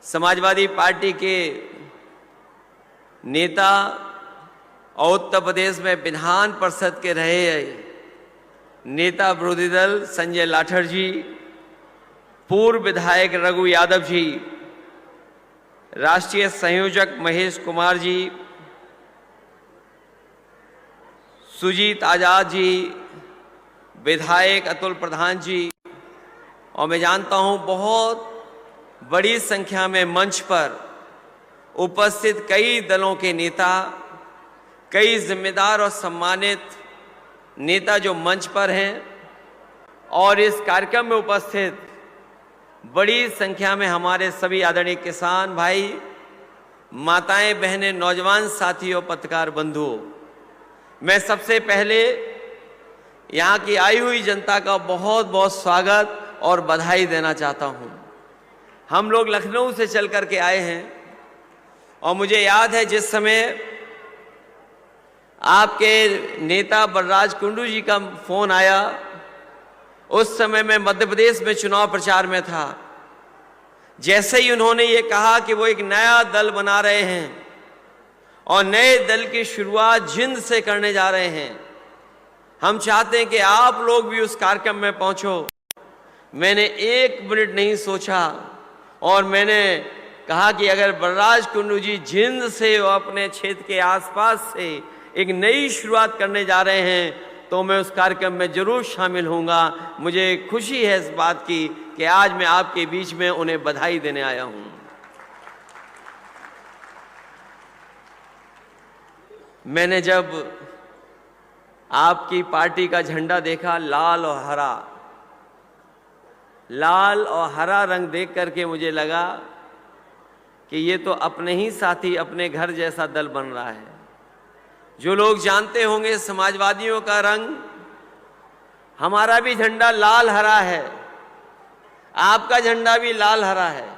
Samajwadi party के नेता और उत्तर प्रदेश में विधान परिषद के रहे नेता विरोधी दल संजय लाठर जी, पूर्व विधायक रघु यादव जी, राष्ट्रीय संयोजक महेश कुमार जी, सुजीत आजाद जी, विधायक अतुल प्रधान जी, और मैं जानता हूं बहुत बड़ी संख्या में मंच पर उपस्थित कई दलों के नेता, कई जिम्मेदार और सम्मानित नेता जो मंच पर हैं, और इस कार्यक्रम में उपस्थित बड़ी संख्या में हमारे सभी आदरणीय किसान भाई, माताएं, बहनें, नौजवान साथियों, पत्रकार बंधुओं, मैं सबसे पहले यहाँ की आई हुई जनता का बहुत बहुत स्वागत और बधाई देना चाहता हूँ। हम लोग लखनऊ से चल कर के आए हैं और मुझे याद है जिस समय आपके नेता बलराज कुंडू जी का फोन आया, उस समय मैं मध्य प्रदेश में चुनाव प्रचार में था। जैसे ही उन्होंने ये कहा कि वो एक नया दल बना रहे हैं और नए दल की शुरुआत जिंद से करने जा रहे हैं, हम चाहते हैं कि आप लोग भी उस कार्यक्रम में पहुंचो। मैंने एक मिनट नहीं सोचा और मैंने कहा कि अगर बलराज कुंडू जी जिंद से अपने क्षेत्र के आसपास से एक नई शुरुआत करने जा रहे हैं तो मैं उस कार्यक्रम में जरूर शामिल होऊंगा। मुझे खुशी है इस बात की कि आज मैं आपके बीच में उन्हें बधाई देने आया हूं। मैंने जब आपकी पार्टी का झंडा देखा, लाल और हरा रंग देख करके मुझे लगा कि ये तो अपने ही साथी, अपने घर जैसा दल बन रहा है। जो लोग जानते होंगे समाजवादियों का रंग, हमारा भी झंडा लाल हरा है, आपका झंडा भी लाल हरा है।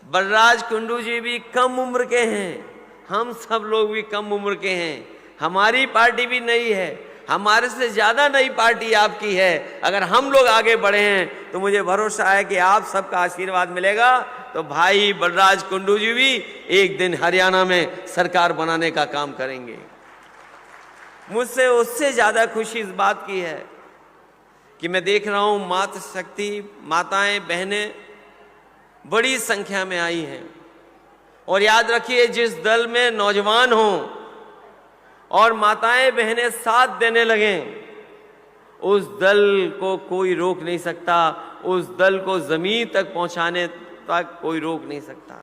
बलराज कुंडू जी भी कम उम्र के हैं, हम सब लोग भी कम उम्र के हैं। हमारी पार्टी भी नई है, हमारे से ज्यादा नई पार्टी आपकी है। अगर हम लोग आगे बढ़े हैं तो मुझे भरोसा है कि आप सबका आशीर्वाद मिलेगा तो भाई बलराज कुंडू जी भी एक दिन हरियाणा में सरकार बनाने का काम करेंगे। मुझसे उससे ज्यादा खुशी इस बात की है कि मैं देख रहा हूं मातृशक्ति, माताएं, बहनें बड़ी संख्या में आई हैं। और याद रखिए, जिस दल में नौजवान हों और माताएं बहनें साथ देने लगें, उस दल को कोई रोक नहीं सकता, उस दल को जमीन तक पहुंचाने तक कोई रोक नहीं सकता।